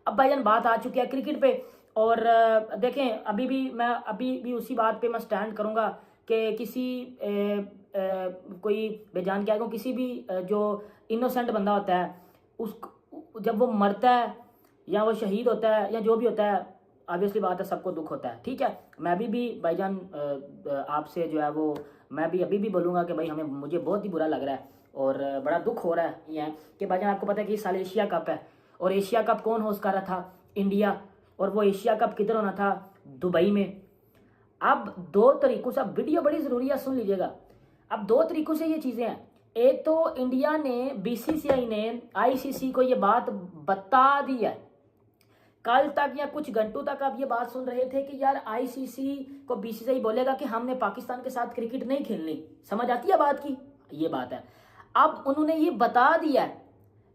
अब भाईजान बात आ चुकी है क्रिकेट पे, और देखें अभी भी उसी बात पे मैं स्टैंड करूँगा कि किसी कोई बेजान क्या कहूँ, किसी भी जो इनोसेंट बंदा होता है, उस जब वो मरता है या वो शहीद होता है या जो भी होता है, ऑब्वियसली बात है सबको दुख होता है, ठीक है। मैं भी भाईजान आपसे जो है वो मैं भी अभी भी बोलूँगा कि भाई मुझे बहुत ही बुरा लग रहा है और बड़ा दुख हो रहा है ये कि भाईजान आपको पता है कि इस साल एशिया कप है, और एशिया कप कौन होस्ट कर रहा था? इंडिया। और वो एशिया कप किधर होना था? दुबई में। अब दो तरीकों से, अब वीडियो बड़ी ज़रूरी है, सुन लीजिएगा। अब दो तरीकों से ये चीज़ें हैं। एक तो इंडिया ने, बीसीसीआई ने आईसीसी को ये बात बता दी है। कल तक या कुछ घंटों तक आप ये बात सुन रहे थे कि यार आईसीसी को बीसीसीआई बोलेगा कि हमने पाकिस्तान के साथ क्रिकेट नहीं खेलनी। समझ आती है बात की? ये बात है। अब उन्होंने ये बता दिया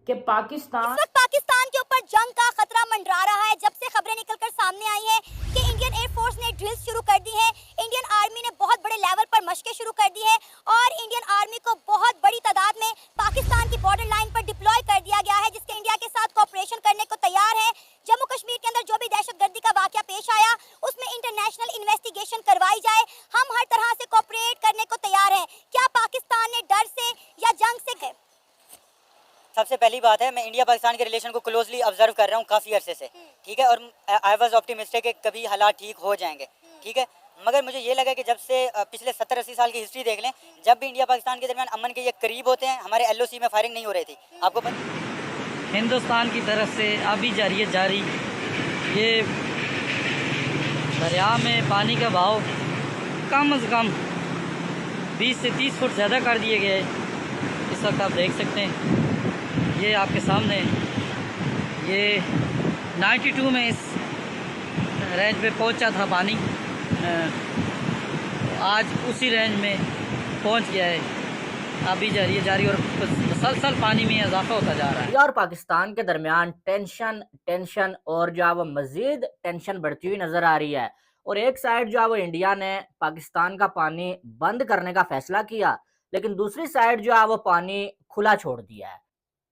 कि पाकिस्तान, इस वक्त पाकिस्तान के ऊपर जंग का खतरा मंडरा रहा है। जब से खबरें निकलकर सामने आई है कि इंडियन एयरफोर्स ने ड्रिल्स शुरू कर दी है, इंडियन आर्मी ने बहुत बड़े लेवल पर मशकें शुरू कर दी है, और इंडियन आर्मी को बहुत बड़ी तादाद में पाकिस्तान की बॉर्डर लाइन पर डिप्लॉय कर दिया गया है, जिसके इंडिया के साथ कोऑपरेशन करने को तैयार है। जम्मू कश्मीर के अंदर जो भी दहशतगर्दी का वाकया पेश आया, उसमें इंटरनेशनल इन्वेस्टिगेशन करवाई जाए। हम हर तरह से कोऑपरेट करने को तैयार हैं। क्या पाकिस्तान ने डर से या जंग से? सबसे पहली बात है, मैं इंडिया पाकिस्तान के रिलेशन को क्लोजली ऑब्जर्व कर रहा हूँ काफ़ी अरसे से, ठीक है, और आई वाज ऑप्टिमिस्टिक कि कभी हालात ठीक हो जाएंगे, ठीक है। मगर मुझे ये लगा कि जब से पिछले 70-80 साल की हिस्ट्री देख लें, जब भी इंडिया पाकिस्तान के दरमियान अमन के ये करीब होते हैं, हमारे एलओसी में फायरिंग नहीं हो रही थी। आपको पता हिंदुस्तान की तरफ से अभी जारी ये दरिया में पानी का बहाव कम से कम 20 से 30 फुट ज़्यादा कर दिए गए। इस वक्त आप देख सकते हैं, ये आपके सामने, ये 92 में इस रेंज पे पहुंचा था पानी, आज उसी रेंज में पहुंच गया है। अभी जारी और मुसलसल पानी में इजाफा होता जा रहा है। इंडिया और पाकिस्तान के दरमियान टेंशन और जो है वो मजीद टेंशन बढ़ती हुई नजर आ रही है। और एक साइड जो है वो इंडिया ने पाकिस्तान का पानी बंद करने का फैसला किया, लेकिन दूसरी साइड जो है वो पानी खुला छोड़ दिया है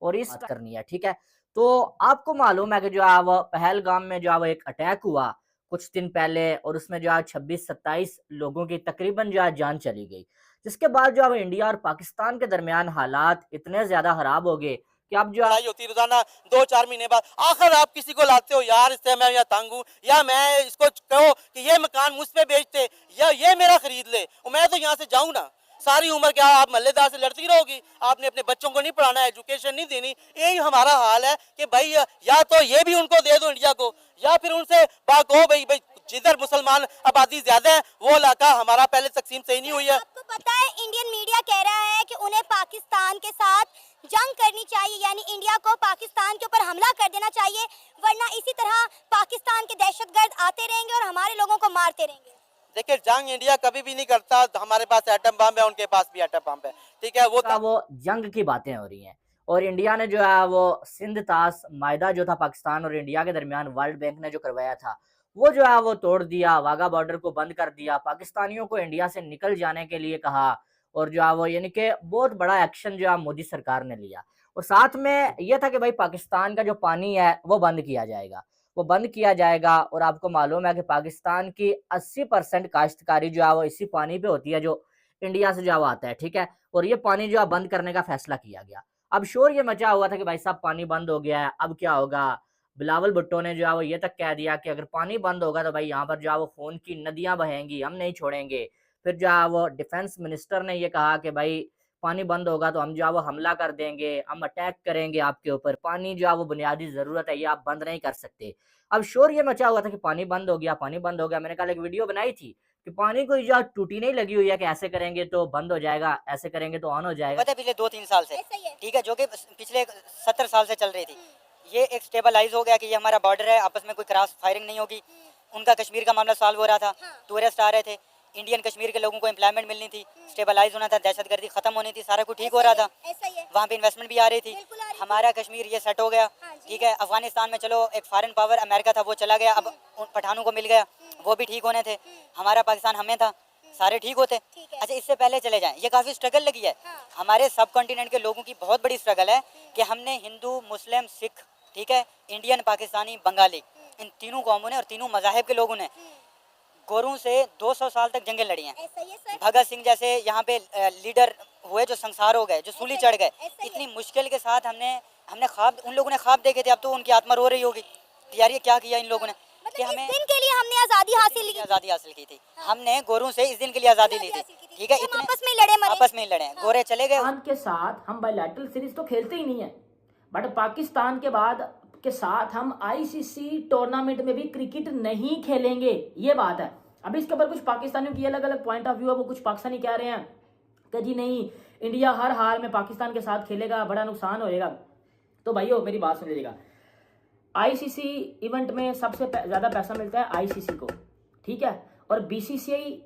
और इस बात करनी है, ठीक है। तो आपको मालूम है कि जो है वो पहलगाम में जो है वो एक अटैक हुआ कुछ दिन पहले, और उसमें जो है 26-27 लोगों की तकरीबन जो है जान चली गई, जिसके बाद जो है वो इंडिया और पाकिस्तान के दरमियान हालात इतने ज्यादा खराब हो गए कि अब जो लड़ाई होती रोजाना 2-4 महीने बाद, आखिर आप किसी को लाते हो यार, इससे मैं या तंग हूँ, या मैं इसको कहो कि ये मकान मुझ पे बेचते या ये मेरा खरीद ले, और मैं तो यहाँ से जाऊँ ना। सारी उम्र क्या आप मल्लेदार से लड़ती रहोगी? आपने अपने बच्चों को नहीं पढ़ाना, एजुकेशन नहीं देनी। यही हमारा हाल है कि भाई या तो ये भी उनको दे दो इंडिया को, या फिर उनसे बात हो भाई जिधर मुसलमान आबादी ज्यादा है वो इलाका हमारा पहले तकसीम सही नहीं हुई है। आपको पता है इंडियन मीडिया कह रहा है कि उन्हें पाकिस्तान के साथ जंग करनी चाहिए, यानी इंडिया को पाकिस्तान के ऊपर हमला कर देना चाहिए, वरना इसी तरह पाकिस्तान के दहशतगर्द आते रहेंगे और हमारे लोगों को मारते रहेंगे। देखिए, जंग इंडिया कभी भी नहीं करता। हमारे पास एटम बम है, उनके पास भी एटम बम है, ठीक है। वो जंग की बातें हो रही हैं, और इंडिया ने जो है वो सिंध तास मायदा जो था पाकिस्तान और इंडिया के दरमियान वर्ल्ड बैंक ने जो करवाया था, वो जो है वो तोड़ दिया, वाघा बॉर्डर को बंद कर दिया, पाकिस्तानियों को इंडिया से निकल जाने के लिए कहा, और जो है वो यानी कि बहुत बड़ा एक्शन जो है मोदी सरकार ने लिया। और साथ में यह था कि भाई पाकिस्तान का जो पानी है वो बंद किया जाएगा, वो बंद किया जाएगा। और आपको मालूम है कि पाकिस्तान की 80% काश्तकारी जो है वो इसी पानी पे होती है जो इंडिया से जो आता है, ठीक है। और ये पानी जो है बंद करने का फैसला किया गया। अब शोर ये मचा हुआ था कि भाई साहब पानी बंद हो गया है, अब क्या होगा। बिलावल भुट्टो ने जो है वो ये तक कह दिया कि अगर पानी बंद होगा तो भाई यहाँ पर जो है वो खून की नदियां बहेंगी, हम नहीं छोड़ेंगे। फिर जो है वो डिफेंस मिनिस्टर ने ये कहा कि भाई पानी बंद होगा तो हम जो है वो हमला कर देंगे, हम अटैक करेंगे आपके ऊपर, पानी जो है वो बुनियादी जरूरत है, ये आप बंद नहीं कर सकते। अब शोर ये मचा हुआ था कि पानी बंद हो गया, पानी बंद हो गया। मैंने कल एक वीडियो बनाई थी कि पानी को जो टूटी नहीं लगी हुई है कि ऐसे करेंगे तो बंद हो जाएगा, ऐसे करेंगे तो ऑन हो जाएगा। पता है पिछले 2-3 साल से, ठीक है, जो कि पिछले 70 साल से चल रही थी, ये एक स्टेबलाइज हो गया कि ये हमारा बॉर्डर है, आपस में कोई क्रॉस फायरिंग नहीं होगी। उनका कश्मीर का मामला सॉल्व हो रहा था, टूरिस्ट आ रहे थे, इंडियन कश्मीर के लोगों को एम्प्लॉयमेंट मिलनी थी, स्टेबलाइज होना था, दहशतगर्दी खत्म होनी थी, सारा कुछ ठीक हो रहा था, वहाँ पे इन्वेस्टमेंट भी आ रही थी, हमारा कश्मीर ये सेट हो गया, ठीक है। अफगानिस्तान में चलो एक फॉरेन पावर अमेरिका था वो चला गया, अब पठानों को मिल गया, वो भी ठीक होने थे। हमारा पाकिस्तान हमें था, सारे ठीक होते। अच्छा, इससे पहले चले जाएं, ये काफ़ी स्ट्रगल लगी है। हमारे सब कॉन्टिनेंट के लोगों की बहुत बड़ी स्ट्रगल है कि हमने हिंदू, मुस्लिम, सिख, ठीक है, इंडियन, पाकिस्तानी, बंगाली, इन तीनों कौमों ने और तीनों मज़ाहिब के लोगों ने गोरों से 200 साल तक जंगें लड़ी हैं। ऐसा ही है सर। भगत सिंह जैसे यहाँ पे लीडर हुए जो संसार हो गए, जो सूली चढ़ गए, ऐसा ही इतनी मुश्किल के साथ हमने ख्वाब, उन लोगों ने ख्वाब देखे थे, अब तो उनकी आत्मा रो रही होगी कि यार ये क्या किया इन लोगों ने, कि मतलब हमें इस दिन के लिए हमने आजादी हासिल की। आज़ादी हासिल की थी। हमने गोरों से इस दिन के लिए आज़ादी ली थी, ठीक है, हम आपस में लड़े मरे। आपस में ही लड़े, गोरे चले गए। पाकिस्तान के साथ हम बायलैटरल सीरीज तो खेलते ही नहीं है, बट पाकिस्तान के बाद के साथ हम आईसीसी टूर्नामेंट में भी क्रिकेट नहीं खेलेंगे, ये बात है। अभी इसके ऊपर कुछ पाकिस्तानियों की अलग अलग पॉइंट ऑफ व्यू है, वो कुछ पाकिस्तानी कह रहे हैं कि जी नहीं, इंडिया हर हाल में पाकिस्तान के साथ खेलेगा, बड़ा नुकसान होएगा। तो भाइयों मेरी बात सुन लीजिएगा, आईसीसी इवेंट में सबसे ज्यादा पैसा मिलता है आईसीसी को, ठीक है, और बीसीसीआई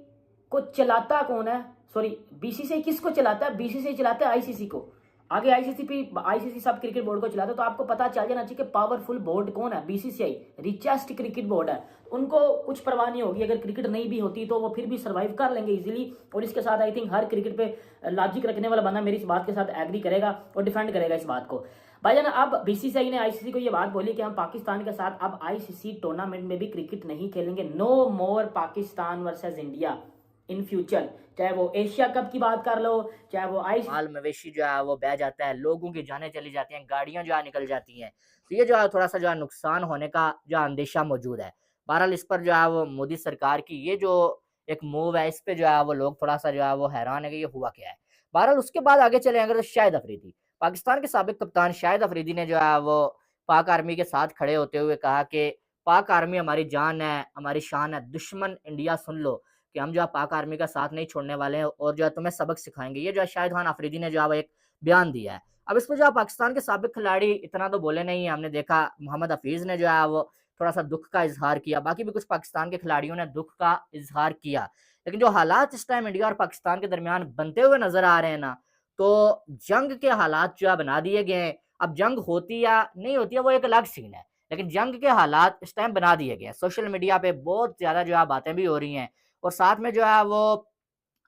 को चलाता कौन है, सॉरी बीसीसीआई किसको चलाता है, बीसीसीआई चलाता है आईसीसी को, आगे आईसीसी सब क्रिकेट बोर्ड को चलाता है। तो आपको पता चल जाना चाहिए कि पावरफुल बोर्ड कौन है, बीसीसीआई रिचेस्ट क्रिकेट बोर्ड है, उनको कुछ परवाह नहीं होगी, अगर क्रिकेट नहीं भी होती तो वो फिर भी सर्वाइव कर लेंगे इजीली। और इसके साथ आई थिंक हर क्रिकेट पे लॉजिक रखने वाला बंदा मेरी इस बात के साथ एग्री करेगा और डिफेंड करेगा इस बात को। भाईजान अब बीसीसीआई ने आईसीसी को ये बात बोली कि हम पाकिस्तान के साथ अब आईसीसी टूर्नामेंट में भी क्रिकेट नहीं खेलेंगे, no more Pakistan versus India in future, चाहे वो एशिया कप की बात कर लो, चाहे वो माल मवेशी जो है वो बह जाता है, लोगों की जानें चली जाती हैं, गाड़ियां जो है निकल जाती हैं, तो ये जो है थोड़ा सा जो है नुकसान होने का जो अंदेशा मौजूद है। बहरहाल इस पर जो है वो मोदी सरकार की ये जो एक मूव है, इस पे जो है वो लोग थोड़ा सा जो है वो हैरान है कि ये हुआ क्या है। बहरहाल उसके बाद आगे चले अगर तो शाहिद अफरीदी, पाकिस्तान के साबिक कप्तान शाहिद अफरीदी ने जो है वो पाक आर्मी के साथ खड़े होते हुए कहा कि पाक आर्मी हमारी जान है, हमारी शान है, दुश्मन इंडिया सुन लो कि हम जो है पाक आर्मी का साथ नहीं छोड़ने वाले हैं और जो है तुम्हें सबक सिखाएंगे। ये जो है शाहिद खान अफरीदी ने जो है वो एक बयान दिया है। अब इस पर जो है पाकिस्तान के साबिक खिलाड़ी इतना तो बोले नहीं है, हमने देखा मोहम्मद हफीज ने जो है वो थोड़ा सा दुख का इजहार किया, बाकी भी कुछ पाकिस्तान के खिलाड़ियों ने दुख का इजहार किया, लेकिन जो हालात इस टाइम इंडिया और पाकिस्तान के दरमियान बनते हुए नजर आ रहे हैं ना, तो जंग के हालात जो है बना दिए गए हैं। अब जंग होती या नहीं होती है वो एक अलग सीन है, लेकिन जंग के हालात इस टाइम बना दिए गए हैं। सोशल मीडिया पे बहुत ज्यादा जो है बातें भी हो रही हैं और साथ में जो है वो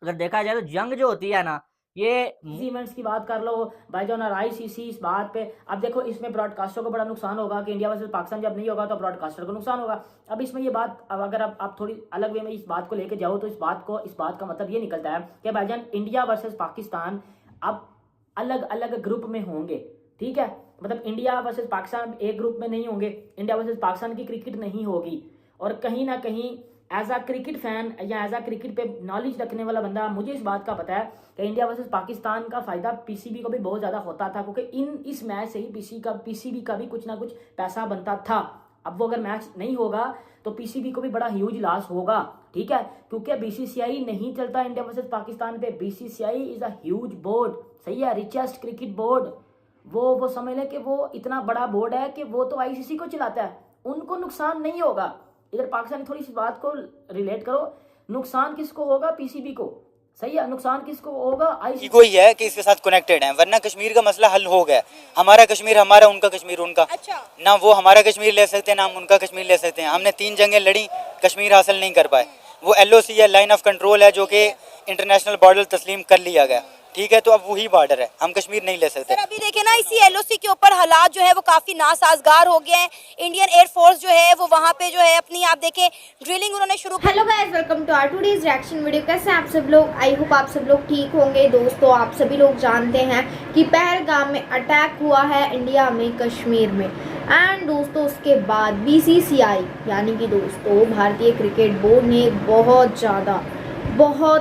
अगर देखा जाए तो जंग जो होती है ना, ये इवेंट्स की बात कर लो भाईजान और आईसीसी इस बात पे, अब देखो इसमें ब्रॉडकास्टर को बड़ा नुकसान होगा कि इंडिया वर्सेस पाकिस्तान जब नहीं होगा तो ब्रॉडकास्टर को नुकसान होगा। अब इसमें ये बात, अब अगर आप थोड़ी अलग वे में इस बात को लेके जाओ तो इस बात का मतलब ये निकलता है कि भाईजान इंडिया वर्सेस पाकिस्तान अब अलग अलग ग्रुप में होंगे, ठीक है, मतलब इंडिया वर्सेस पाकिस्तान एक ग्रुप में नहीं होंगे, इंडिया वर्सेस पाकिस्तान की क्रिकेट नहीं होगी। और कहीं ना कहीं एज आ क्रिकेट फैन या एज आ क्रिकेट पे नॉलेज रखने वाला बंदा मुझे इस बात का पता है कि इंडिया वर्सेस पाकिस्तान का फायदा पीसीबी को भी बहुत ज्यादा होता था, क्योंकि इस मैच से ही पीसीबी का भी कुछ ना कुछ पैसा बनता था। अब वो अगर मैच नहीं होगा तो पीसीबी को भी बड़ा ह्यूज लॉस होगा, ठीक है, क्योंकि बीसीसीआई नहीं चलता इंडिया वर्सेस पाकिस्तान पे। BCCI is a huge board, सही है, रिचेस्ट क्रिकेट बोर्ड, वो समझ लें कि वो इतना बड़ा बोर्ड है कि वो तो आईसीसी को चलाता है, उनको नुकसान नहीं होगा। इधर पाकिस्तान थोड़ी सी बात को रिलेट करो, नुकसान किसको होगा, पीसीबी को, सही है, नुकसान किसको होगा, आईसीसी ईगो ही है कि इसके साथ कनेक्टेड है, वरना कश्मीर का मसला हल हो गया। हमारा कश्मीर हमारा, उनका कश्मीर उनका। अच्छा। ना वो हमारा कश्मीर ले सकते हैं ना हम उनका कश्मीर ले सकते हैं। हमने 3 जंगें लड़ी, कश्मीर हासिल नहीं कर पाए। वो LOC है, लाइन ऑफ कंट्रोल है, जो कि इंटरनेशनल बॉर्डर तस्लीम कर लिया गया, ठीक है, तो अब वही बॉर्डर है, हम कश्मीर नहीं ले सकते। सर अभी देखें ना, इसी LOC के ऊपर हालात जो है वो काफ़ी नासाजगार हो गए हैं। इंडियन एयरफोर्स जो है वो वहाँ पे जो है अपनी, आप देखें, ड्रिलिंग उन्होंने शुरू। Hello guys, welcome to our today's reaction video. कैसे आप सब लोग? आई होप आप सब लोग ठीक होंगे। दोस्तों आप सभी लोग जानते हैं कि पहलगाम में अटैक हुआ है इंडिया में, कश्मीर में, एंड दोस्तों उसके बाद BCCI यानी कि दोस्तों भारतीय क्रिकेट बोर्ड ने बहुत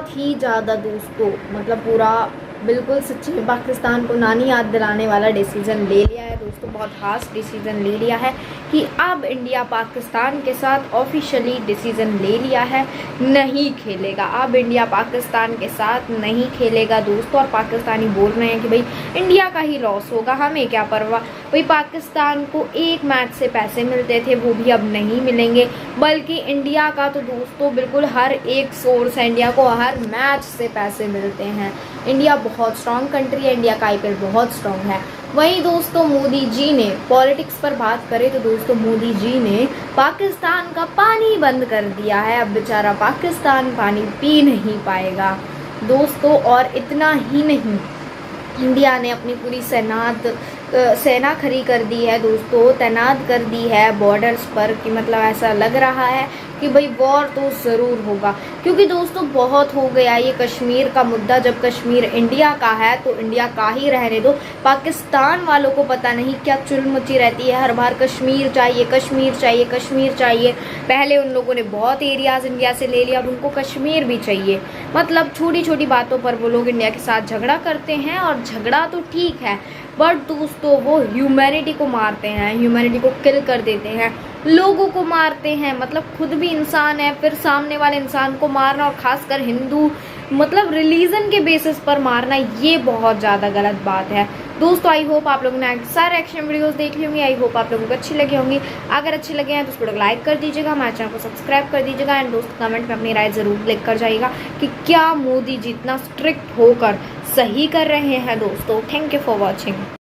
ही ज़्यादा दोस्तों, मतलब पूरा बिल्कुल सच्ची में पाकिस्तान को नानी याद दिलाने वाला डिसीज़न ले लिया है दोस्तों। बहुत खास डिसीज़न ले लिया है कि अब इंडिया पाकिस्तान के साथ ऑफिशियली डिसीज़न ले लिया है, नहीं खेलेगा। अब इंडिया पाकिस्तान के साथ नहीं खेलेगा दोस्तों। और पाकिस्तानी बोल रहे हैं कि भाई इंडिया का ही लॉस होगा, हमें क्या परवाह। भाई पाकिस्तान को एक मैच से पैसे मिलते थे, वो भी अब नहीं मिलेंगे, बल्कि इंडिया का तो दोस्तों बिल्कुल हर एक सोर्स है, इंडिया को हर मैच से पैसे मिलते हैं। इंडिया बहुत स्ट्रॉन्ग कंट्री है, इंडिया का IPL बहुत स्ट्रॉन्ग है। वहीं दोस्तों मोदी जी ने, पॉलिटिक्स पर बात करें तो दोस्तों मोदी जी ने पाकिस्तान का पानी बंद कर दिया है। अब बेचारा पाकिस्तान पानी पी नहीं पाएगा दोस्तों। और इतना ही नहीं, इंडिया ने अपनी पूरी सेना खड़ी कर दी है दोस्तों, तैनात कर दी है बॉर्डर्स पर, कि मतलब ऐसा लग रहा है कि भाई वॉर तो ज़रूर होगा। क्योंकि दोस्तों बहुत हो गया ये कश्मीर का मुद्दा। जब कश्मीर इंडिया का है तो इंडिया का ही रहने दो। पाकिस्तान वालों को पता नहीं क्या चुल मची रहती है, हर बार कश्मीर चाहिए, कश्मीर चाहिए, कश्मीर चाहिए। पहले उन लोगों ने बहुत एरियाज़ इंडिया से ले लिया, अब उनको कश्मीर भी चाहिए। मतलब छोटी छोटी बातों पर वो लोग इंडिया के साथ झगड़ा करते हैं, और झगड़ा तो ठीक है बट दोस्तों वो ह्यूमैनिटी को मारते हैं, ह्यूमैनिटी को किल कर देते हैं, लोगों को मारते हैं। मतलब खुद भी इंसान है, फिर सामने वाले इंसान को मारना, और खासकर हिंदू मतलब रिलीजन के बेसिस पर मारना, ये बहुत ज़्यादा गलत बात है। दोस्तों आई होप आप लोगों ने सारे एक्शन वीडियोस देख ली होंगी, आई होप आप लोगों को अच्छी लगी होंगी। अगर अच्छी लगे हैं तो उसको लाइक कर दीजिएगा, हमारे चैनल को सब्सक्राइब कर दीजिएगा, एंड दोस्तों कमेंट में अपनी राय ज़रूर लिख कर जाइएगा कि क्या मोदी जी इतना स्ट्रिक्ट होकर सही कर रहे हैं दोस्तों। Thank you for watching.